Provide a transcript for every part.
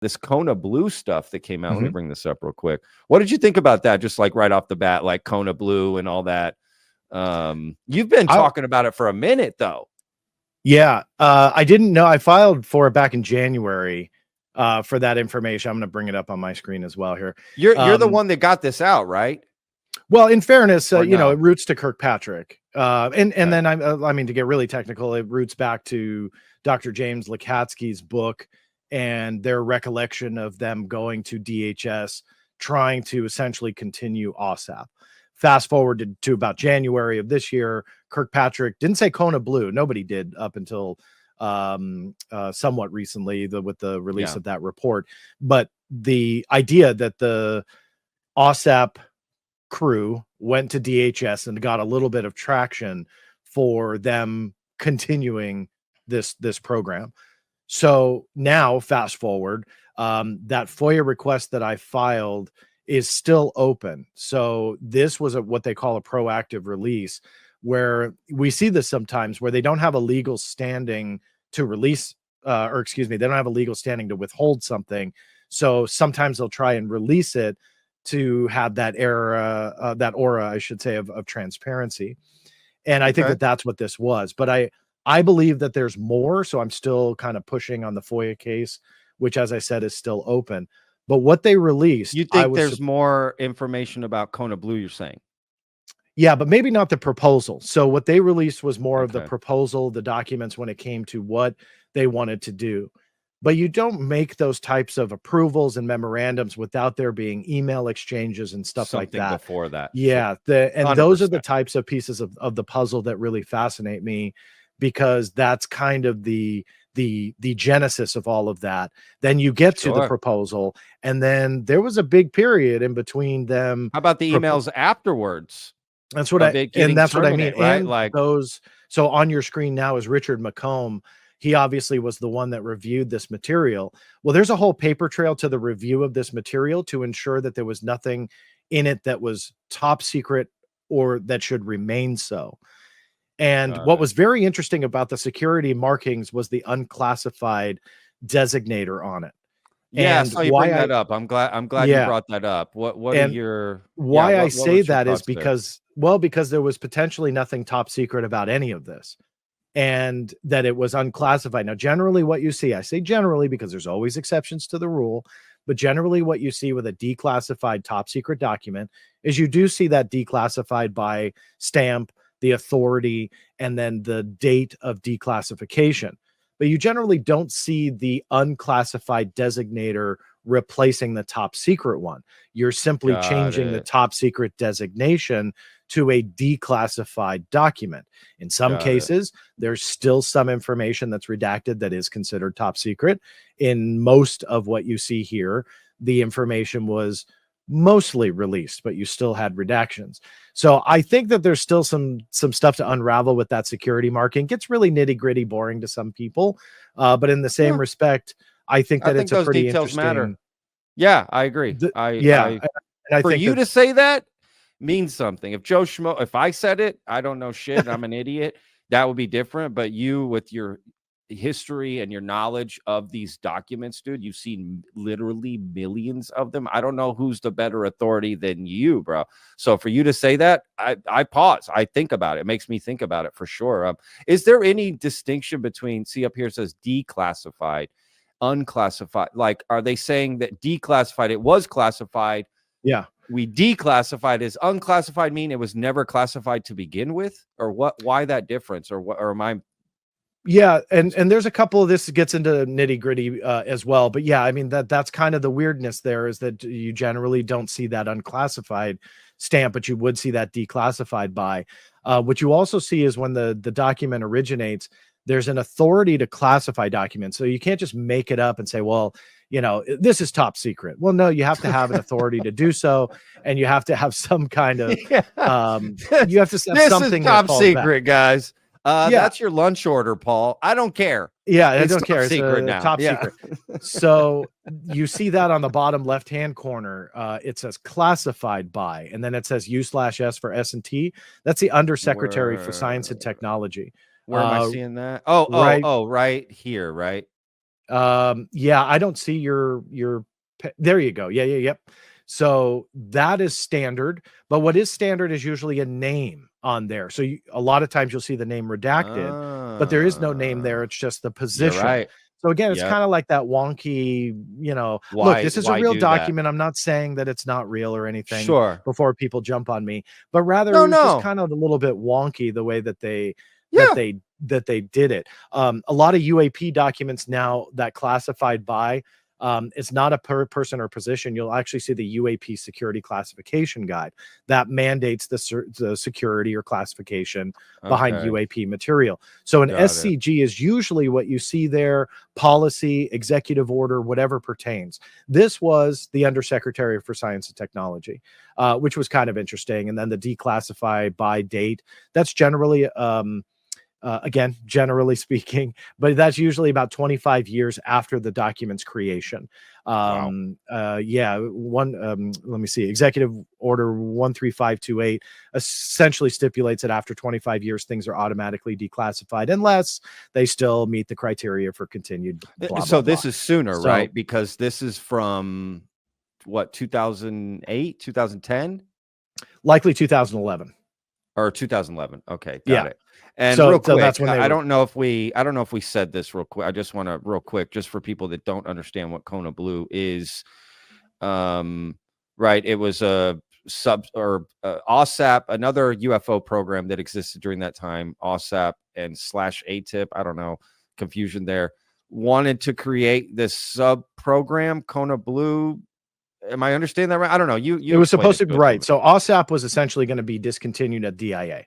this Kona Blue stuff that came out. Let me bring this up real quick. What did you think about that? Just like right off the bat, like Kona Blue and all that. You've been talking about it for a minute though. Yeah. I didn't know. I filed for it back in January for that information. I'm going to bring it up on my screen as well here. You're the one that got this out, right? Well, in fairness, Or you know, no? it roots to Kirkpatrick. And then I mean, to get really technical, it roots back to Dr. James Lakatsky's book and their recollection of them going to DHS, trying to essentially continue OSAP. Fast forward to about January of this year, Kirkpatrick didn't say Kona Blue. Nobody did up until somewhat recently with the release of that report. But the idea that the OSAP crew went to DHS and got a little bit of traction for them continuing this program. So now, fast forward, that FOIA request that I filed is still open. So this was what they call a proactive release, where we see this sometimes where they don't have a legal standing to release, or excuse me, they don't have a legal standing to withhold something. So sometimes they'll try and release it to have that aura, I should say, of transparency. And I think that that's what this was. But I believe that there's more. So I'm still kind of pushing on the FOIA case, which, as I said, is still open. But what they released, you think there's more information about Kona Blue, you're saying? Yeah, but maybe not the proposal. So what they released was more of the proposal, the documents when it came to what they wanted to do. But you don't make those types of approvals and memorandums without there being email exchanges and stuff like that. Before that. Yeah. And those are the types of pieces of the puzzle that really fascinate me, because that's kind of the genesis of all of that. Then you get to the proposal, and then there was a big period in between them. How about the emails afterwards? That's what that's what I mean. Right? And like those. So on your screen now is Richard McComb. He obviously was the one that reviewed this material. Well, there's a whole paper trail to the review of this material to ensure that there was nothing in it that was top secret or that should remain so. And what was very interesting about the security markings was the unclassified designator on it. Yeah, so you bring that up. I'm glad you brought that up. What are your I say that is because because there was potentially nothing top secret about any of this, and that it was unclassified. Now, generally what you see, I say generally because there's always exceptions to the rule, but generally what you see with a declassified top secret document is you do see that declassified by stamp, the authority, and then the date of declassification. But you generally don't see the unclassified designator replacing the top secret one. You're simply changing the top secret designation to a declassified document. In some cases, there's still some information that's redacted that is considered top secret. In most of what you see here, the information was mostly released, but you still had redactions. So I think that there's still some stuff to unravel with that security marking. It gets really nitty-gritty, boring to some people, but in the same respect, I think that it's a pretty interesting matter. Yeah, I agree. And for you to say that means something. If Joe Schmo, if I said it, I don't know shit, I'm an idiot, that would be different. But you, with your history and your knowledge of these documents, dude, you've seen literally millions of them. I don't know who's the better authority than you, bro. So for you to say that, I pause. I think about it. It makes me think about it for sure. Is there any distinction between, see up here it says declassified, unclassified? Like, are they saying that declassified, it was classified? Yeah. We declassified. Is unclassified mean it was never classified to begin with? Or what? Why that difference? Or what? Or am I? Yeah, and there's a couple of this gets into nitty gritty as well, but yeah, I mean that's kind of the weirdness there, is that you generally don't see that unclassified stamp, but you would see that declassified by. What you also see is when the document originates, there's an authority to classify documents, so you can't just make it up and say, well, you know, this is top secret. Well, no, you have to have an authority to do so, and you have to have some kind of you have to have something top secret, guys. That's your lunch order, Paul. I don't care. Yeah, I don't care. It's secret now. Top secret. So you see that on the bottom left-hand corner. It says classified by, and then it says U/S for S&T. That's the Undersecretary for Science and Technology. Where am I seeing that? Oh, right here, right? Yeah, I don't see there you go. Yeah, yep. So that is standard, but what is standard is usually a name on there. So a lot of times you'll see the name redacted, but there is no name there. Ah, It's just the you're position. right. So again, it's Yep. kind of like that wonky, look, this is a Why real do that? document. I'm not saying that it's not real or anything Sure. before people jump on me, but rather it No, was just no. kind of a little bit wonky the way that that Yeah. they that they did it. A lot of UAP documents now that classified by it's not a per person or position. You'll actually see the UAP security classification guide that mandates the security or classification behind Okay. UAP material. So an Got it. SCG is usually what you see there, policy, executive order, whatever pertains. This was the Undersecretary for Science and Technology, which was kind of interesting. And then the declassify by date, that's generally again, generally speaking, but that's usually about 25 years after the document's creation. Wow. Yeah, let me see, Executive Order 13528 essentially stipulates that after 25 years, things are automatically declassified unless they still meet the criteria for continued blah, So blah, blah. this is sooner, So right? Because this is from what, 2008, 2010 likely 2011. or 2011. Okay, got Yeah. it. And So real that's quick, when they I were. don't know if we said this real quick. I just want to real quick, just for people that don't understand what Kona Blue is. Um, right. It was a sub or OSAP, another UFO program that existed during that time. OSAP and slash ATIP. I don't know, confusion there. Wanted to create this sub program, Kona Blue. Am I understanding that right? I don't know. You It was explain supposed it to be to us a right. little bit. So OSAP was essentially going to be discontinued at DIA.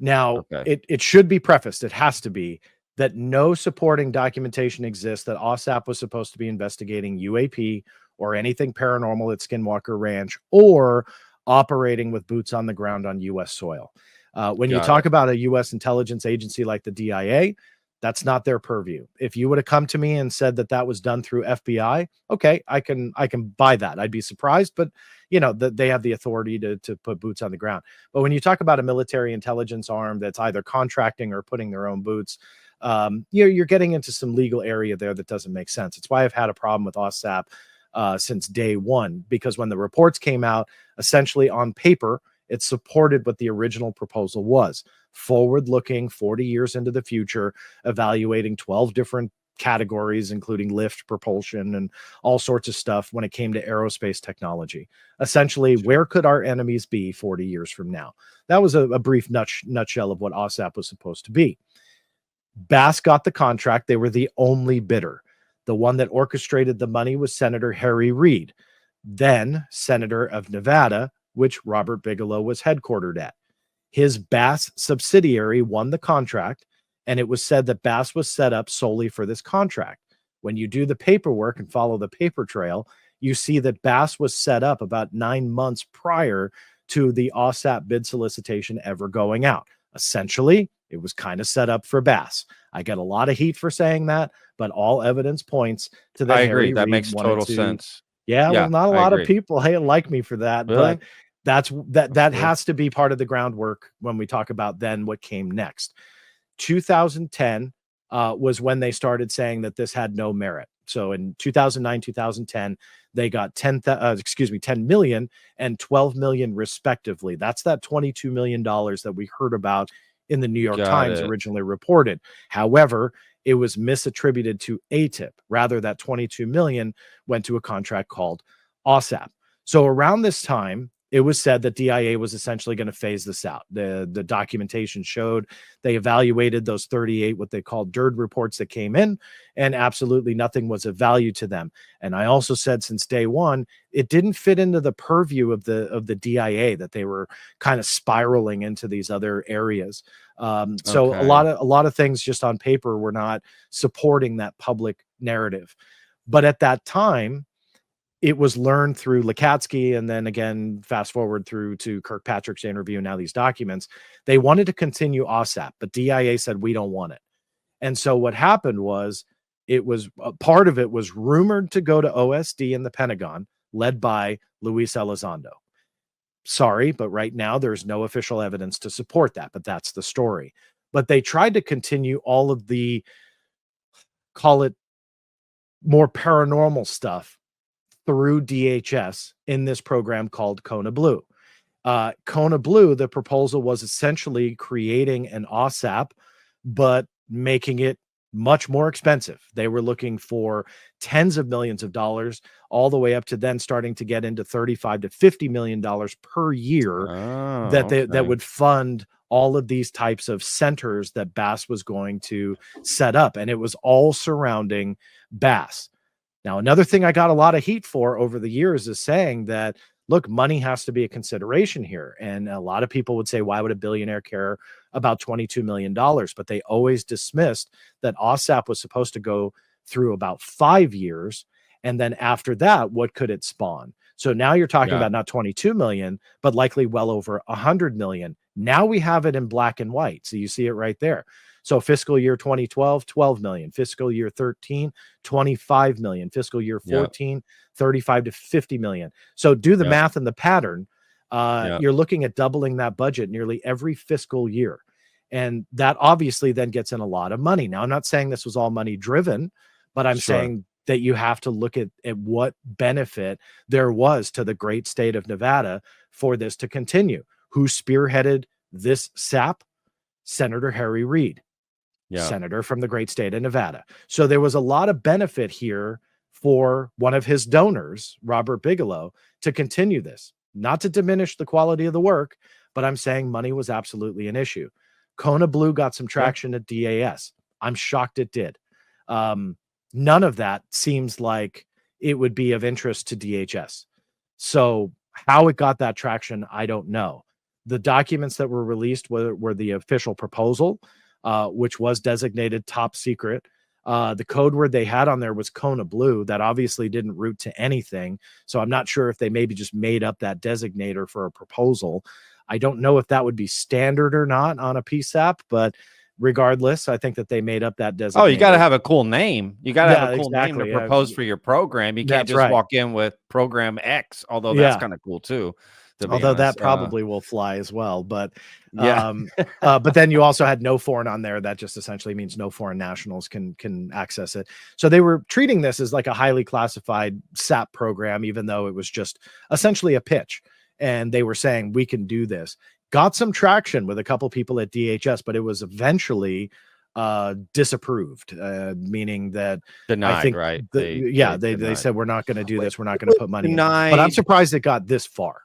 Now, Okay. it should be prefaced, it has to be, that no supporting documentation exists that OSAP was supposed to be investigating UAP or anything paranormal at Skinwalker Ranch or operating with boots on the ground on U.S. soil. When you Got talk it. about a U.S. intelligence agency like the DIA, that's not their purview. If you would have come to me and said that that was done through FBI, okay, I can buy that. I'd be surprised, but that they have the authority to put boots on the ground. But when you talk about a military intelligence arm that's either contracting or putting their own boots, you're getting into some legal area there that doesn't make sense. It's why I've had a problem with OSAP since day one, because when the reports came out, essentially on paper, it supported what the original proposal was: forward looking, 40 years into the future, evaluating 12 different categories, including lift, propulsion, and all sorts of stuff when it came to aerospace technology. Essentially, where could our enemies be 40 years from now? That was a brief nutshell of what OSAP was supposed to be. Bass got the contract. They were the only bidder. The one that orchestrated the money was Senator Harry Reid, then Senator of Nevada, which Robert Bigelow was headquartered at. His Bass subsidiary won the contract, and it was said that Bass was set up solely for this contract. When you do the paperwork and follow the paper trail, you see that Bass was set up about 9 months prior to the OSAP bid solicitation ever going out. Essentially, it was kind of set up for Bass. I get a lot of heat for saying that, but all evidence points to that I agree. Harry That Reid makes wanted total to. sense. Yeah, well, Yeah, not a I lot of agree. people like me for that, Really? but that Okay. has to be part of the groundwork when we talk about then what came next. 2010 was when they started saying that this had no merit. So in 2009, 2010, they got 10 million and 12 million respectively. That's that $22 million that we heard about in the New York Got Times it. originally reported. However, it was misattributed to ATIP. Rather, that 22 million went to a contract called OSAP. So around this time, it was said that DIA was essentially going to phase this out. The documentation showed they evaluated those 38 what they called DIRD reports that came in, and absolutely nothing was of value to them. And I also said since day one, it didn't fit into the purview of the DIA, that they were kind of spiraling into these other areas. So Okay. a lot of things just on paper were not supporting that public narrative. But at that time, it was learned through Lukatsky, and then again, fast forward through to Kirkpatrick's interview, now these documents. They wanted to continue OSAP, but DIA said, we don't want it. And so what happened was, it was part of it was rumored to go to OSD in the Pentagon, led by Luis Elizondo. Sorry, but right now there's no official evidence to support that, but that's the story. But they tried to continue all of the, call it more paranormal stuff through DHS in this program called Kona Blue. Kona Blue, the proposal was essentially creating an OSAP, but making it much more expensive. They were looking for tens of millions of dollars, all the way up to then starting to get into 35 to $50 million per year that Oh, that okay. would fund all of these types of centers that Bass was going to set up. And it was all surrounding Bass. Now, another thing I got a lot of heat for over the years is saying that, look, money has to be a consideration here. And a lot of people would say, why would a billionaire care about $22 million? But they always dismissed that OSAP was supposed to go through about 5 years. And then after that, what could it spawn? So now you're talking Yeah. about not 22 million, but likely well over 100 million. Now we have it in black and white. So you see it right there. So fiscal year 2012, 12 million, fiscal year 13, 25 million, fiscal year Yeah. 14, 35 to 50 million. So do the Yeah. math and the pattern. Yeah. You're looking at doubling that budget nearly every fiscal year. And that obviously then gets in a lot of money. Now, I'm not saying this was all money driven, but I'm Sure. saying that you have to look at what benefit there was to the great state of Nevada for this to continue. Who spearheaded this SAP? Senator Harry Reid. Yeah. Senator from the great state of Nevada. So there was a lot of benefit here for one of his donors, Robert Bigelow, to continue this. Not to diminish the quality of the work, but I'm saying money was absolutely an issue. Kona Blue got some traction at DAS. I'm shocked it did. None of that seems like it would be of interest to DHS. So how it got that traction, I don't know. The documents that were released were the official proposal, which was designated top secret. The code word they had on there was Kona Blue. That obviously didn't route to anything. So I'm not sure if they maybe just made up that designator for a proposal. I don't know if that would be standard or not on a PSAP, but regardless, I think that they made up that designator. Oh, you got to have a cool name. You got to have a cool name to exactly. propose for your program. You can't That's just right. walk in with program X, although that's kind of cool too. Although that probably will fly as well, but yeah. but then you also had no foreign on there. That just essentially means no foreign nationals can access it. So they were treating this as like a highly classified SAP program, even though it was just essentially a pitch. And they were saying we can do this. Got some traction with a couple people at DHS, but it was eventually disapproved, meaning that denied, I think right? They said we're not going to do this. We're not going to put money in. But I'm surprised it got this far.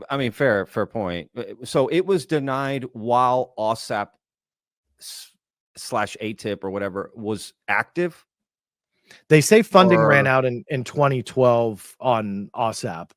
I mean, fair point. So it was denied while OSAP / ATIP or whatever was active. They say funding ran out in 2012 on OSAP.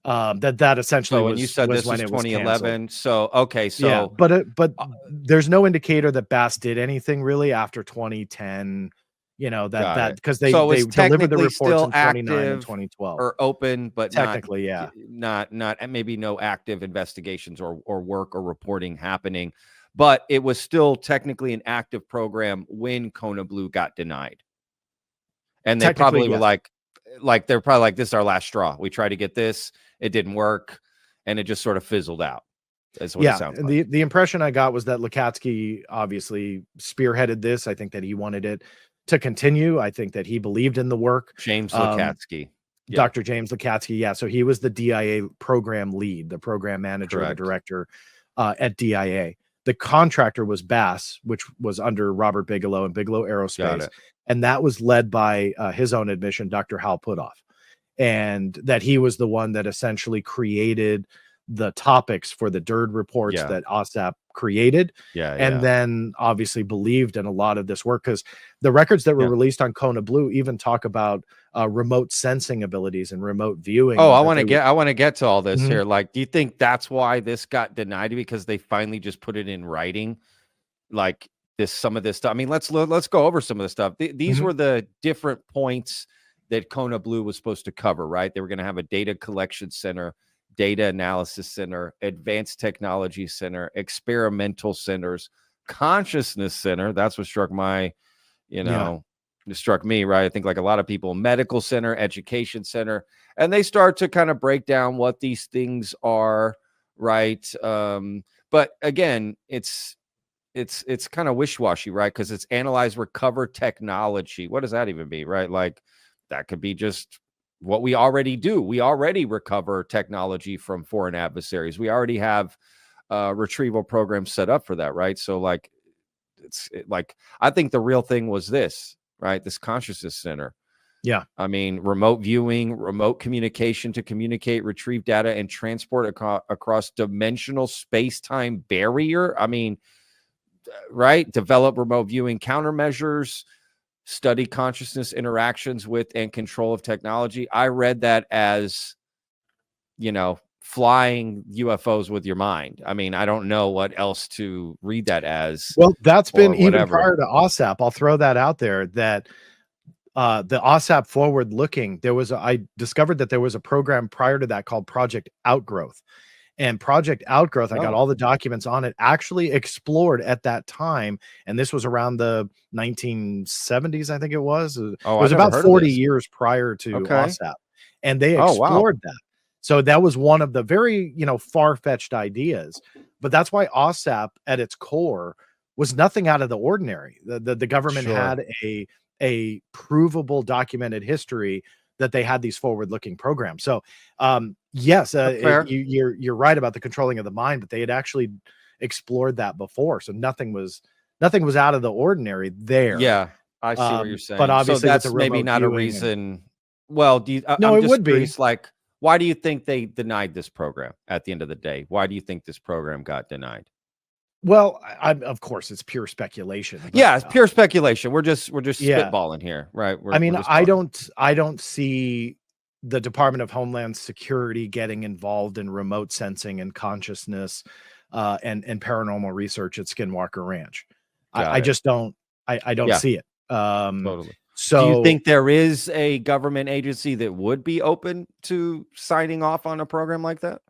That essentially so was, when you said this was 2011. So okay, so yeah, but there's no indicator that Bass did anything really after 2010. You know that because they delivered the reports in 2009 and 2012 or open, but technically, not maybe no active investigations or work or reporting happening, but it was still technically an active program when Kona Blue got denied, and they probably were like they're probably like, this is our last straw. We tried to get this, it didn't work, and it just sort of fizzled out. That's what it sounds like. The impression I got was that Lakatsky obviously spearheaded this. I think that he wanted it to continue. I think that he believed in the work. James Lakatsky. Dr. James Lakatsky. Yeah. So he was the DIA program lead, the program manager, the director at DIA. The contractor was Bass, which was under Robert Bigelow and Bigelow Aerospace. And that was led by his own admission, Dr. Hal Putoff. And that he was the one that essentially created the topics for the DIRD reports that OSAP created. And then obviously believed in a lot of this work, because the records that were released on Kona Blue even talk about remote sensing abilities and remote viewing. I want to get to all this here. Like, do you think that's why this got denied? Because they finally just put it in writing, like some of this stuff. I mean, let's go over some of the stuff. These were the different points that Kona Blue was supposed to cover, right? They were going to have a data collection center, data analysis center, advanced technology center, experimental centers, consciousness center. That's what struck my, it struck me, right? I think like a lot of people, medical center, education center, and they start to kind of break down what these things are, right? But again, it's it's kind of wish-washy, right? Because it's analyze, recover technology. What does that even mean, right? Like that could be just what we already do. We already recover technology from foreign adversaries. We already have retrieval programs set up for that, right? So like like I think the real thing was this, right? This consciousness center. Yeah. I mean, remote viewing, remote communication to communicate, retrieve data, and transport across dimensional space-time barrier. I mean, right? Develop remote viewing countermeasures, study consciousness interactions with and control of technology. I read that as, flying UFOs with your mind. I mean, I don't know what else to read that as. Well, that's been even whatever. prior to OSAP. I'll throw that out there, that the OSAP forward looking, I discovered that there was a program prior to that called Project Outgrowth. And Project Outgrowth, I got all the documents on it, actually explored at that time. And this was around the 1970s, I think it was. It was about 40 years prior to OSAP. And they explored that. So that was one of the very, far-fetched ideas. But that's why OSAP at its core was nothing out of the ordinary. The government had a provable documented history that they had these forward-looking programs. So yes, you're right about the controlling of the mind, but they had actually explored that before. So nothing was out of the ordinary there. Yeah, I see what you're saying. But obviously, so that's maybe not a reason. Well, no, it would be like, why do you think they denied this program at the end of the day? Why do you think this program got denied? Well, of course, it's pure speculation. But, yeah, it's pure speculation. We're just spitballing here, right? I don't see the Department of Homeland Security getting involved in remote sensing and consciousness and paranormal research at Skinwalker Ranch. I just don't. I don't see it. Totally. So, do you think there is a government agency that would be open to signing off on a program like that?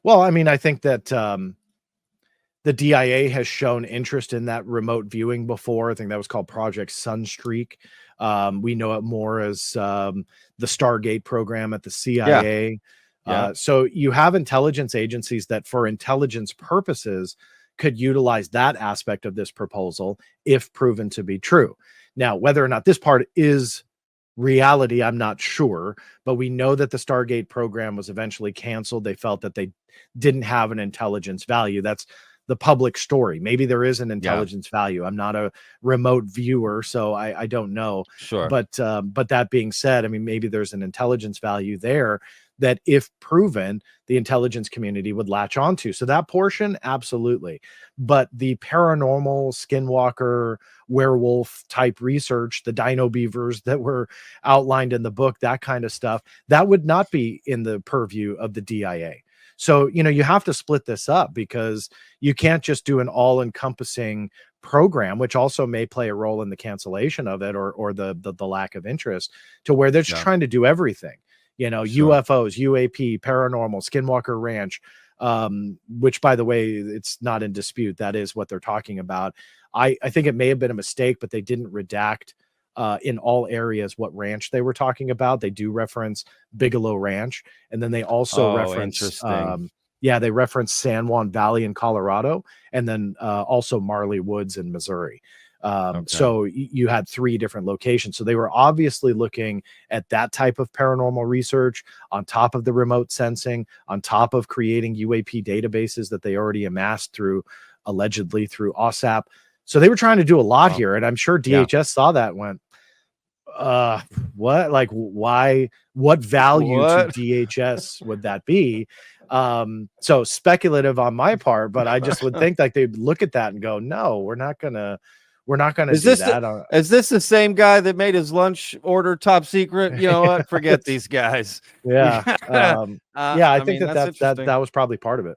Well, I mean, I think that the DIA has shown interest in that remote viewing before. I think that was called Project Sunstreak. We know it more as the Stargate program at the CIA. So you have intelligence agencies that for intelligence purposes could utilize that aspect of this proposal if proven to be true. Now, whether or not this part is reality, I'm not sure, but we know that the Stargate program was eventually canceled. They felt that they didn't have an intelligence value. That's the public story. Maybe there is an intelligence value. I'm not a remote viewer, so I don't know. Sure. But that being said, I mean, maybe there's an intelligence value there that if proven, the intelligence community would latch onto. So that portion, absolutely. But the paranormal, skinwalker, werewolf type research, the dino beavers that were outlined in the book, that kind of stuff, that would not be in the purview of the DIA. So, you have to split this up because you can't just do an all-encompassing program, which also may play a role in the cancellation of it or the lack of interest, to where they're just trying to do everything. UFOs, UAP, paranormal, Skinwalker Ranch, which, by the way, it's not in dispute. That is what they're talking about. I think it may have been a mistake, but they didn't redact in all areas what ranch they were talking about. They do reference Bigelow Ranch, and then they also reference they reference San Juan Valley in Colorado, and then also Marley Woods in Missouri. So you had 3 different locations. So they were obviously looking at that type of paranormal research on top of the remote sensing, on top of creating UAP databases that they already amassed allegedly through OSAP. So they were trying to do a lot here. And I'm sure DHS saw that and went, what? Like, why? What value to DHS would that be? So speculative on my part, but I just would think like they'd look at that and go, no, we're not gonna do that. Is this the same guy that made his lunch order top secret? You know what? Forget these guys. I think that was probably part of it.